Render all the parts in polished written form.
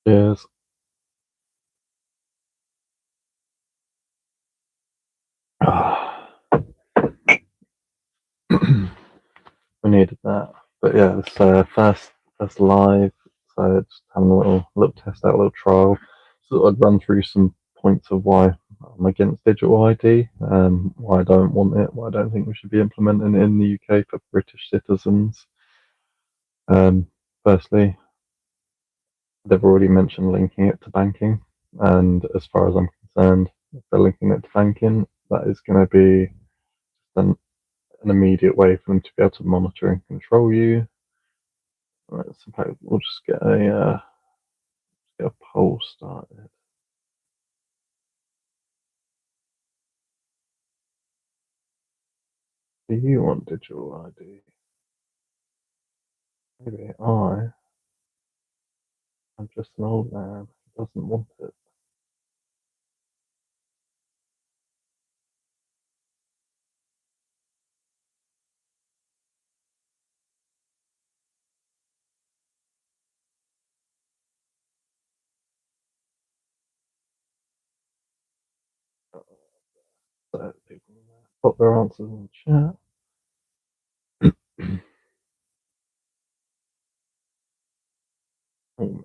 Cheers. Ah, we needed that. But yeah, this first live, so just having a little test out, a little trial. So I'd run through some points of why I'm against digital ID, why I don't want it, why I don't think we should be implementing it in the UK for British citizens. Um, Firstly, they've already mentioned linking it to banking, and as far as I'm concerned, if they're linking it to banking, that is going to be an, an immediate way for them to be able to monitor and control you. Right, so we'll just get a poll started. Do you want digital ID? Maybe I'm just an old man who doesn't want it. So people put their answers in the chat. Oh, messages.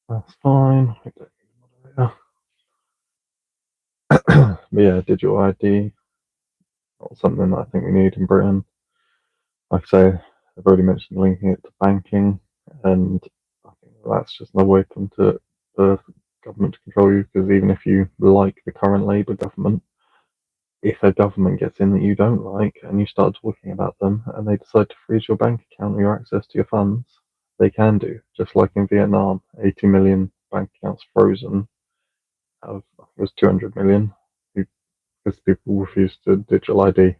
That's fine. We don't need a moderator. But yeah, digital ID, not something that I think we need in Britain. Like I say, I've already mentioned linking it to banking, and I think that's just another way to the government to control you. Because even if you like the current Labour government, if a government gets in that you don't like and you start talking about them and they decide to freeze your bank account or your access to your funds, they can do. Just like in Vietnam, 80 million bank accounts frozen out of it was 200 million because people refused to digital ID.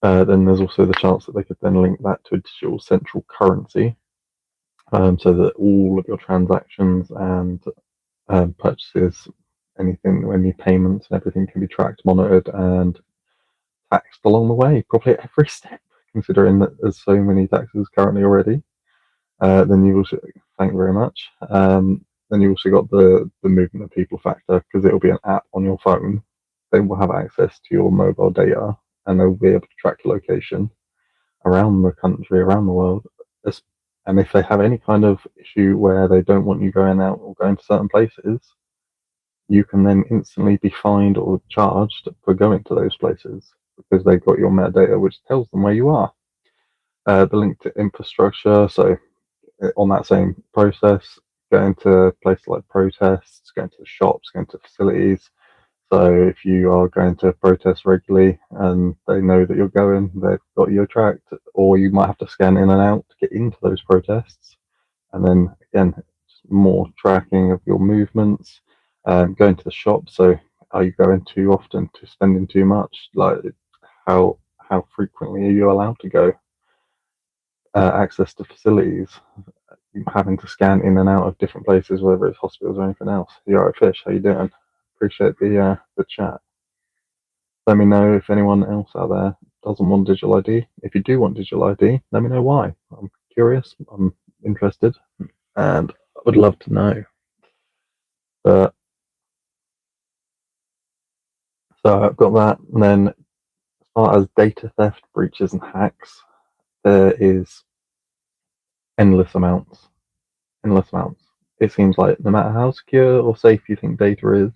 Then there's also the chance that they could then link that to a digital central currency, so that all of your transactions and purchases, anything, any payments and everything can be tracked, monitored, and taxed along the way, probably at every step, considering that there's so many taxes currently already. Then you also, thank you very much. Then you also got the movement of people factor because it'll be an app on your phone. They will have access to your mobile data and they'll be able to track your location around the country, around the world. And if they have any kind of issue where they don't want you going out or going to certain places, you can then instantly be fined or charged for going to those places because they've got your metadata, which tells them where you are. The link to infrastructure, so on that same process, going to places like protests, going to the shops, going to facilities. So if you are going to protest regularly and they know that you're going, they've got you tracked, or you might have to scan in and out to get into those protests. And then again, more tracking of your movements, going to the shop. So are you going too often, to spending too much? Like how frequently are you allowed to go? Access to facilities, having to scan in and out of different places, whether it's hospitals or anything else. You alright, Fish? How you doing? Appreciate the chat. Let me know if anyone else out there doesn't want digital ID. If you do want digital ID, let me know why. I'm curious. I'm interested, and I would love to know. But so I've got that. And then as far as data theft, breaches, and hacks, there is endless amounts. Endless amounts. It seems like no matter how secure or safe you think data is,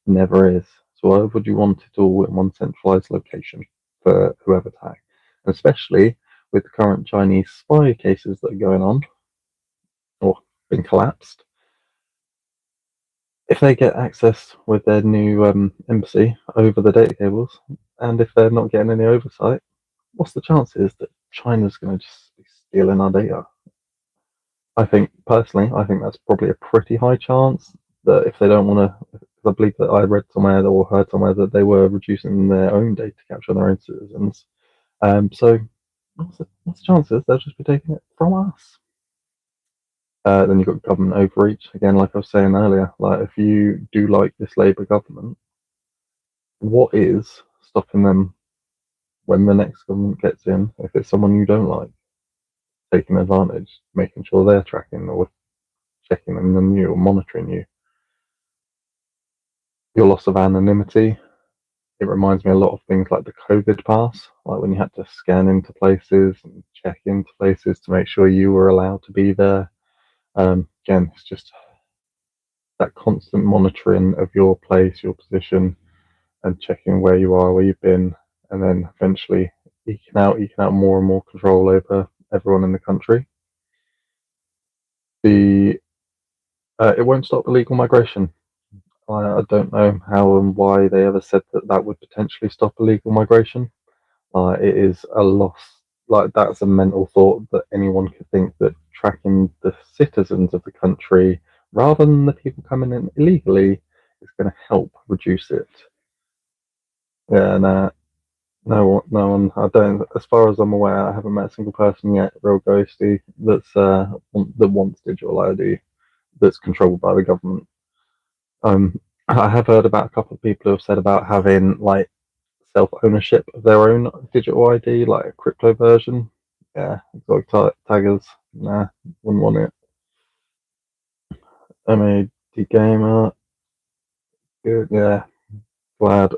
it never is. So why would you want it all in one centralized location for whoever to hack? And especially with the current Chinese spy cases that are going on or been collapsed. If they get access with their new embassy over the data cables, and if they're not getting any oversight, what's the chances that China's going to just be stealing our data? I think personally, I think that's probably a pretty high chance that if they don't want to, I believe that I read somewhere or heard somewhere that they were reducing their own data capture on their own citizens. So what's the chances they'll just be taking it from us? Then you've got government overreach again, like I was saying earlier. Like if you do like this Labour government, what is stopping them when the next government gets in, if it's someone you don't like, taking advantage, making sure they're tracking or checking in on you or monitoring you. Your loss of anonymity, it reminds me a lot of things like the COVID pass, like when you had to scan into places and check into places to make sure you were allowed to be there. Again, it's just that constant monitoring of your place, your position, and checking where you are, where you've been, and then eventually eking out more and more control over everyone in the country. The It won't stop illegal migration. I don't know how and why they ever said that that would potentially stop illegal migration. It is a loss. Like that's a mental thought that anyone could think that tracking the citizens of the country rather than the people coming in illegally is going to help reduce it. Yeah, no one. I don't. As far as I'm aware, I haven't met a single person yet, real ghosty, that wants digital ID that's controlled by the government. I have heard about a couple of people who have said about having like self ownership of their own digital ID, like a crypto version. Yeah, exotic taggers. Nah, wouldn't want it. MAD gamer. Good. Yeah, glad.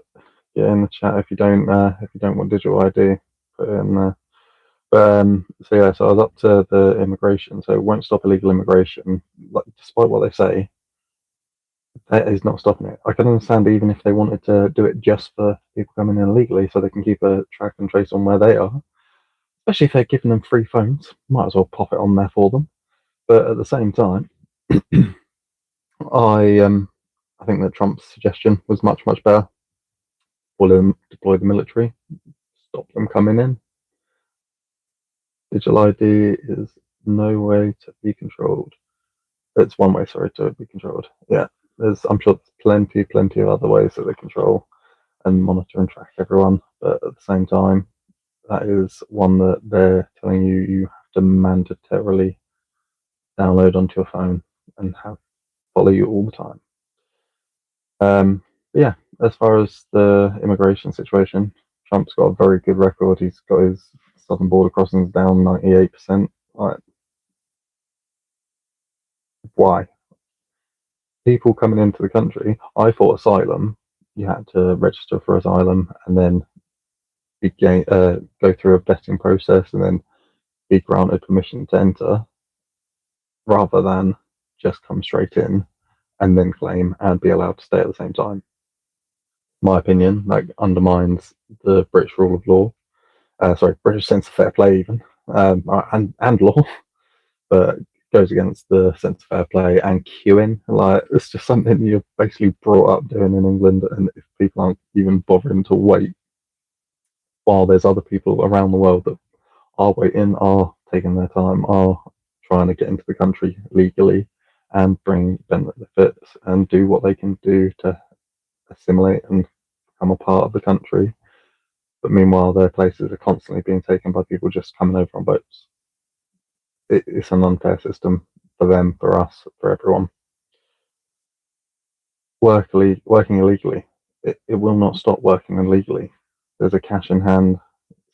Get in the chat if you don't want digital ID. Put it in there. So yeah, so I was up to the immigration. So it won't stop illegal immigration. Like, despite what they say, that is not stopping it. I can understand even if they wanted to do it just for people coming in illegally, so they can keep a track and trace on where they are. Especially if they're giving them free phones, might as well pop it on there for them. But at the same time, I think that Trump's suggestion was much better. Deploy the military, stop them coming in. Digital ID is no way to be controlled. It's one way, sorry, to be controlled. Yeah, I'm sure there's plenty of other ways that they control and monitor and track everyone. But at the same time, that is one that they're telling you have to mandatorily download onto your phone and have follow you all the time. Yeah, as far as the immigration situation, Trump's got a very good record. He's got his southern border crossings down 98%. Like, why? People coming into the country, I thought asylum, you had to register for asylum and then go through a vetting process and then be granted permission to enter, rather than just come straight in and then claim and be allowed to stay at the same time. My opinion, like undermines the British rule of law. British sense of fair play even, and law, but goes against the sense of fair play and queuing. Like it's just something you're basically brought up doing in England, and if people aren't even bothering to wait while there's other people around the world that are waiting, are taking their time, are trying to get into the country legally and bring benefits and do what they can do to assimilate and become a part of the country. But meanwhile, their places are constantly being taken by people just coming over on boats. It's an unfair system for them, for us, for everyone. Working illegally, it will not stop working illegally. There's a cash in hand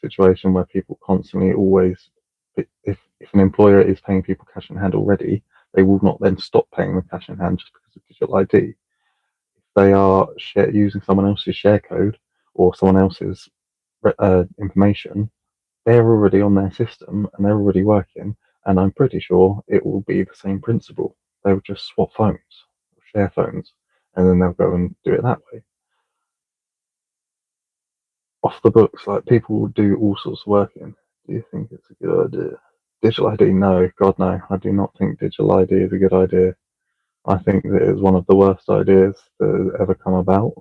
situation where people constantly always, if an employer is paying people cash in hand already, they will not then stop paying them cash in hand just because of digital ID. If they are using someone else's share code or someone else's information, they're already on their system and they're already working. And I'm pretty sure it will be the same principle. They'll just swap phones, share phones, and then they'll go and do it that way. Off the books, like people will do all sorts of working. Do you think it's a good idea? Digital ID, no, God no. I do not think digital ID is a good idea. I think that it's one of the worst ideas that has ever come about.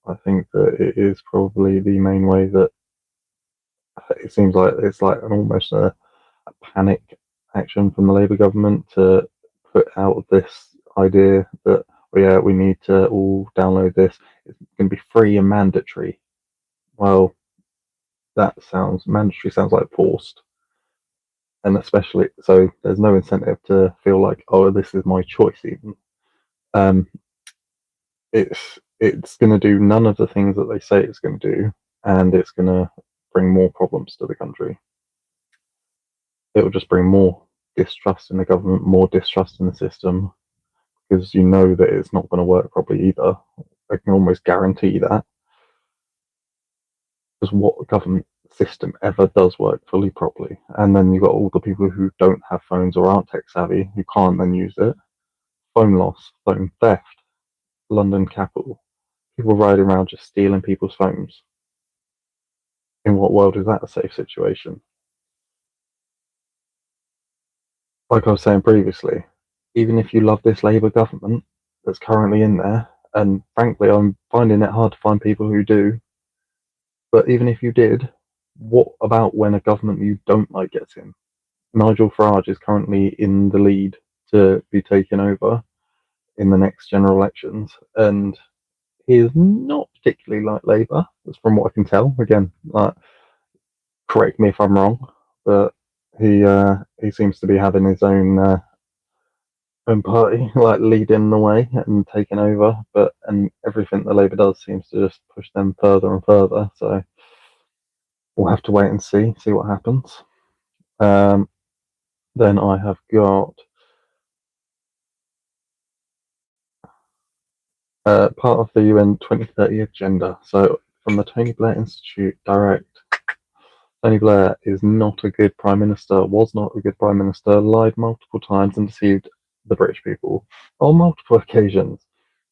I think that it is probably the main way that it seems like it's like almost a panic action from the Labour government to put out this idea that, oh yeah, we need to all download this. It's going to be free and mandatory. Well, mandatory sounds like forced. And especially, so there's no incentive to feel like, oh, this is my choice even. Um, it's going to do none of the things that they say it's going to do, and it's going to bring more problems to the country. It will just bring more distrust in the government, more distrust in the system, because you know that it's not going to work properly either. I can almost guarantee that. Because what government system ever does work fully properly? And then you've got all the people who don't have phones or aren't tech savvy who can't then use it. Phone loss, phone theft, London capital. People riding around just stealing people's phones. In what world is that a safe situation? Like I was saying previously, even if you love this Labour government that's currently in there, and frankly, I'm finding it hard to find people who do, but even if you did, what about when a government you don't like gets in? Nigel Farage is currently in the lead to be taken over in the next general elections, and he is not particularly like Labour, from what I can tell. Again, correct me if I'm wrong, but he seems to be having his own party, like leading the way and taking over. But and everything that Labour does seems to just push them further and further. So we'll have to wait and see what happens. Um, then I have got part of the UN 2030 agenda. So from the Tony Blair Institute, direct. Tony Blair is not a good prime minister, was not a good prime minister, lied multiple times and deceived the British people on multiple occasions.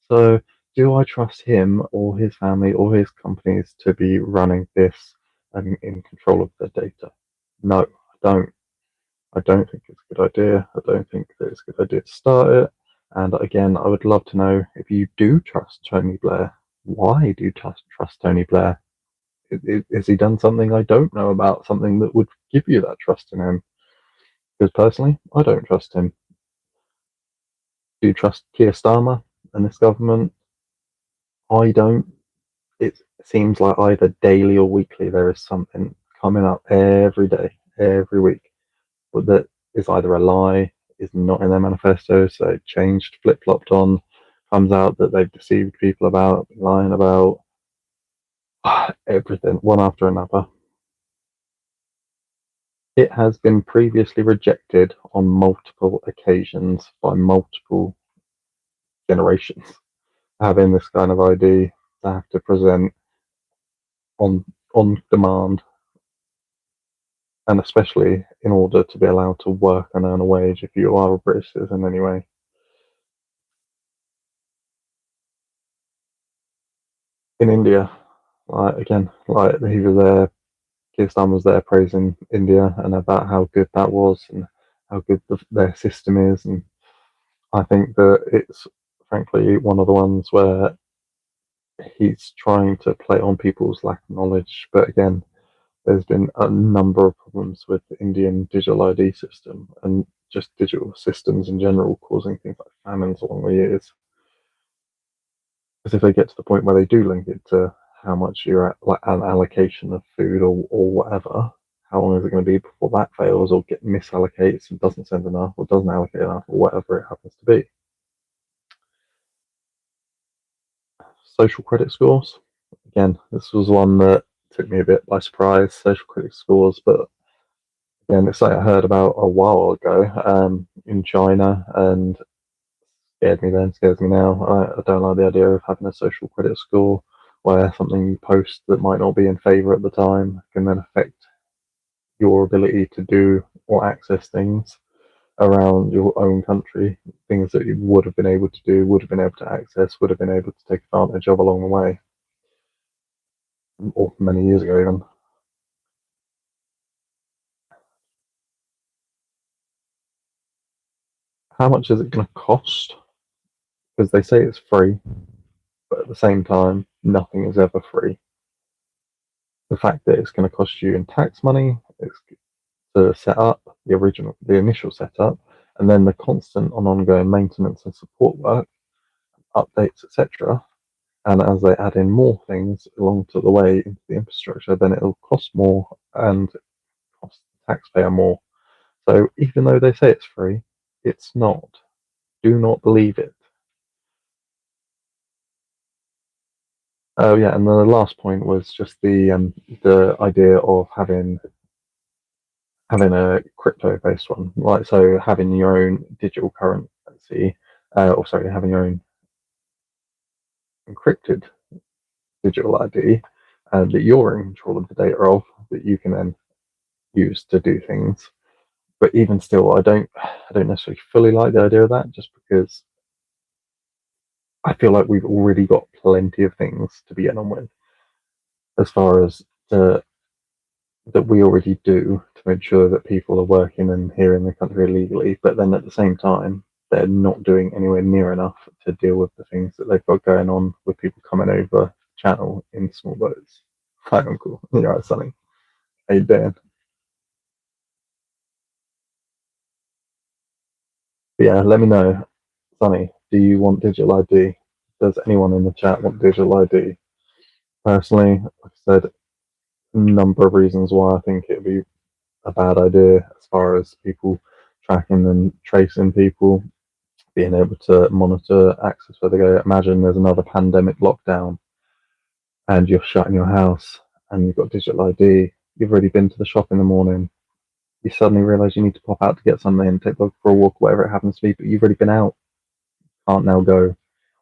So, do I trust him or his family or his companies to be running this and in control of the data? No, I don't. I don't think it's a good idea. I don't think that it's a good idea to start it. And again, I would love to know if you do trust Tony Blair, why do you trust Tony Blair? Has he done something I don't know about, something that would give you that trust in him? Because personally, I don't trust him. Do you trust Keir Starmer and this government? I don't. It seems like either daily or weekly there is something coming up every day, every week, but that is either a lie, is not in their manifesto, so changed, flip flopped on, comes out that they've deceived people about, lying about, everything, one after another. It has been previously rejected on multiple occasions by multiple generations. Having this kind of ID to have to present on on demand, and especially in order to be allowed to work and earn a wage if you are a British citizen anyway. In India, like again, like he was there, Kirsten was there praising India and about how good that was and how good their system is, and I think that it's frankly one of the ones where he's trying to play on people's lack of knowledge. But again, there's been a number of problems with the Indian digital ID system and just digital systems in general, causing things like famines along the years. Because if they get to the point where they do link it to how much you're at, like an allocation of food or whatever, how long is it going to be before that fails or get misallocates and doesn't send enough or doesn't allocate enough or whatever it happens to be? Social credit scores. Again, this was one that took me a bit by surprise. Social credit scores, but again, it's something I heard about a while ago in China and scared me then, scares me now. I don't like the idea of having a social credit score where something you post that might not be in favour at the time can then affect your ability to do or access things around your own country, things that you would have been able to do, would have been able to access, would have been able to take advantage of along the way, or many years ago even. How much is it going to cost? Because they say it's free, but at the same time, nothing is ever free. The fact that it's going to cost you in tax money, it's to set up the initial setup, and then the constant and ongoing maintenance and support work, updates, etc. And as they add in more things along to the way into the infrastructure, then it'll cost more and cost the taxpayer more. So even though they say it's free, it's not. Do not believe it. Oh yeah, and the last point was just the idea of having a crypto based one, like so having your own digital currency, or sorry, having your own encrypted digital ID, that you're in control of the data of, that you can then use to do things. But even still, I don't necessarily fully like the idea of that, just because I feel like we've already got plenty of things to be getting on with as far as the that we already do to make sure that people are working and here in the country legally, but then at the same time, they're not doing anywhere near enough to deal with the things that they've got going on with people coming over channel in small boats. Hi, Uncle. You're right, Sonny. How you doing? But yeah, let me know, Sonny. Do you want digital ID? Does anyone in the chat want digital ID? Personally, like I said, a number of reasons why I think it'd be a bad idea as far as people tracking and tracing people, being able to monitor access where they go. Imagine there's another pandemic lockdown and you're shut in your house and you've got digital ID. You've already been to the shop in the morning. You suddenly realise you need to pop out to get something, take the dog for a walk, whatever it happens to be, but you've already been out, can't now go.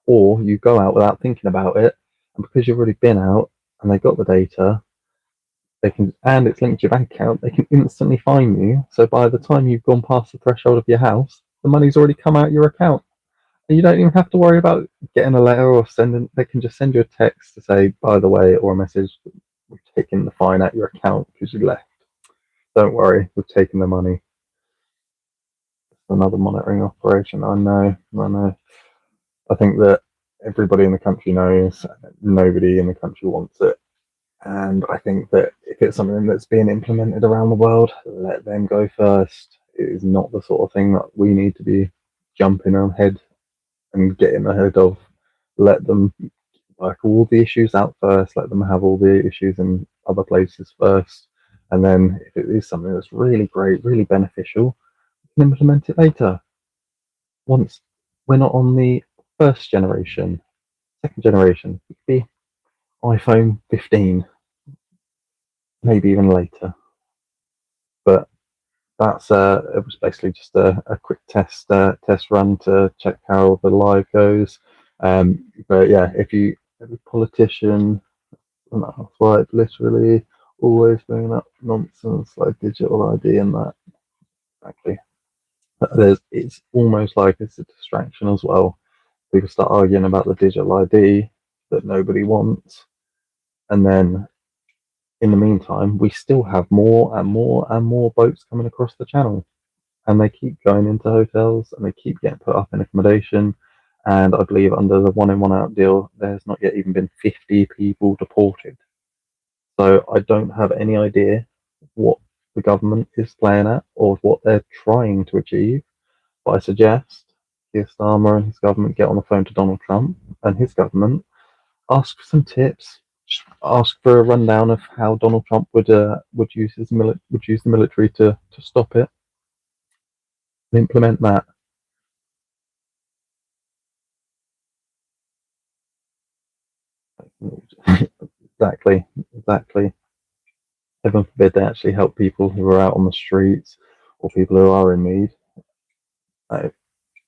Or you go out without thinking about it, and because you've already been out and they got the data, they can, and it's linked to your bank account, they can instantly fine you. So by the time you've gone past the threshold of your house, the money's already come out your account. And you don't even have to worry about getting a letter or sending, they can just send you a text to say, by the way, or a message, we've taken the fine out your account because you left. Don't worry, we've taken the money. It's another monitoring operation. I know. I think that everybody in the country knows, nobody in the country wants it. And I think that if it's something that's being implemented around the world, let them go first. It is not the sort of thing that we need to be jumping ahead and getting ahead of. Let them work all the issues out first. Let them have all the issues in other places first. And then if it is something that's really great, really beneficial, we can implement it later. Once we're not on the first generation, second generation, it could be iPhone 15, maybe even later. But that's it was basically just a quick test run to check how the live goes. But yeah, if you every politician, that's right, literally always bringing up nonsense like digital ID and that. Exactly. It's almost like it's a distraction as well. People start arguing about the digital ID that nobody wants, and then in the meantime, we still have more and more and more boats coming across the channel, and they keep going into hotels and they keep getting put up in accommodation. And I believe under the one in one out deal, there's not yet even been 50 people deported. So I don't have any idea what the government is playing at or what they're trying to achieve. But I suggest Keir Starmer and his government get on the phone to Donald Trump and his government, ask for some tips, ask for a rundown of how Donald Trump would use would use the military to stop it and implement that. Exactly, exactly. Heaven forbid they actually help people who are out on the streets or people who are in need. That,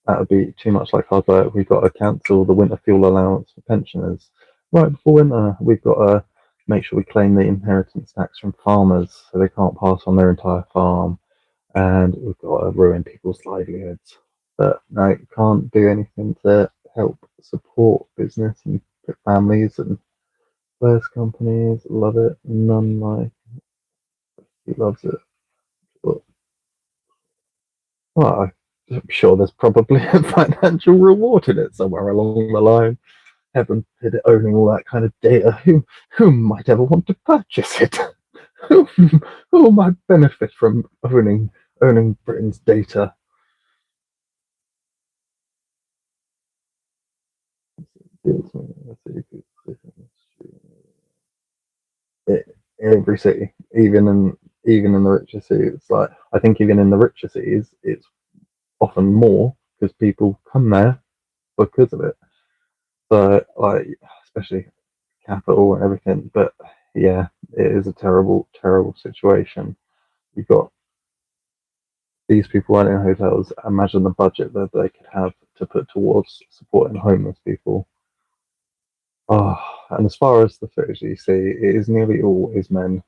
that would be too much like hard work. We've got to cancel the winter fuel allowance for pensioners. Right before winter, we've got to make sure we claim the inheritance tax from farmers so they can't pass on their entire farm. And we've got to ruin people's livelihoods. But no, can't do anything to help support business and families and first companies. Love it. None like he loves it. But well, I'm sure there's probably a financial reward in it somewhere along the line. Heaven forbid it owning all that kind of data. Who might ever want to purchase it? who, who might benefit from owning Britain's data? Every city, even in the richer cities, like I think even in the richer cities, it's often more because people come there because of it. So like, especially capital and everything. But yeah, it is a terrible, terrible situation. You've got these people running hotels. Imagine the budget that they could have to put towards supporting homeless people. Oh, and as far as the footage you see, it is nearly always men.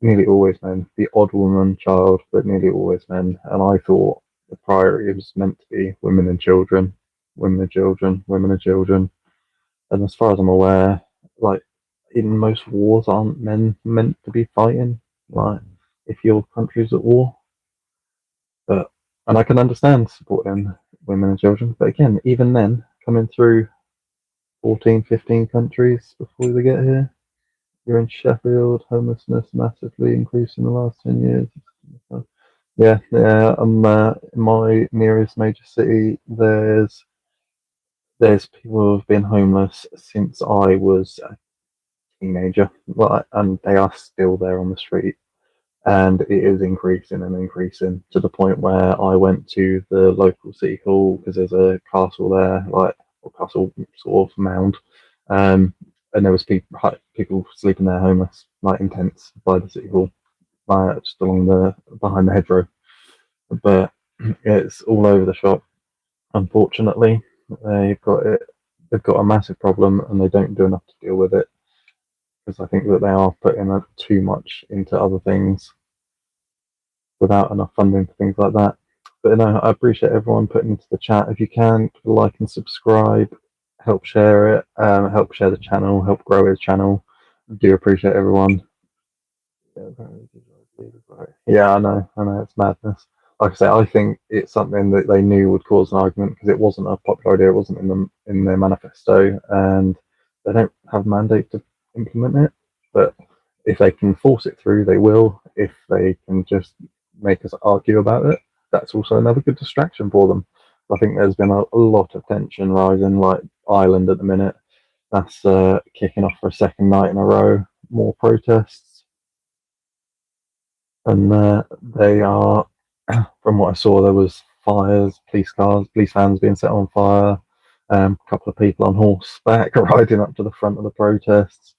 The odd woman, child, but nearly always men. And I thought the priority was meant to be women and children, women and children, women and children. And as far as I'm aware, like in most wars, aren't men meant to be fighting? Like if your country's at war, but and I can understand supporting women and children, but again, even then, coming through 14, 15 countries before they get here, you're in Sheffield, homelessness massively increased in the last 10 years. Yeah, yeah. In my nearest major city. There's people who have been homeless since I was a teenager, right, and they are still there on the street, and it is increasing and increasing to the point where I went to the local city hall because there's a castle there, like or castle sort of mound, and there was people sleeping there homeless, like in tents by the city hall, just along the behind the hedgerow. But it's all over the shop. Unfortunately, they've got it. They've got a massive problem, and they don't do enough to deal with it because I think that they are putting too much into other things without enough funding for things like that. But no, I appreciate everyone putting into the chat. If you can, like and subscribe, help share it, help share the channel, help grow the channel. I do appreciate everyone. Yeah, I know, it's madness. Like I say, I think it's something that they knew would cause an argument because it wasn't a popular idea. It wasn't in their manifesto, and they don't have a mandate to implement it. But if they can force it through, they will. If they can just make us argue about it, that's also another good distraction for them. I think there's been a lot of tension rising, like Ireland at the minute. That's kicking off for a second night in a row. More protests, and they are, from what I saw, there was fires, police vans being set on fire, a couple of people on horseback riding up to the front of the protests,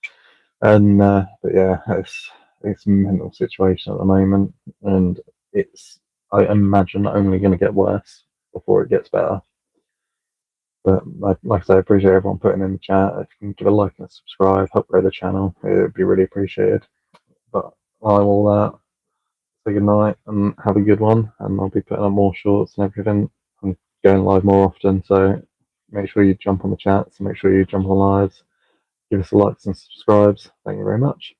and but yeah, it's a mental situation at the moment, and it's, I imagine, only going to get worse before it gets better. But like I say, I appreciate everyone putting in the chat. If you can give a like and a subscribe, help grow the channel, it would be really appreciated. But I will say good night and have a good one. And I'll be putting up more shorts and everything. I'm going live more often, so make sure you jump on the chats and make sure you jump on the lives. Give us a likes and subscribes. Thank you very much.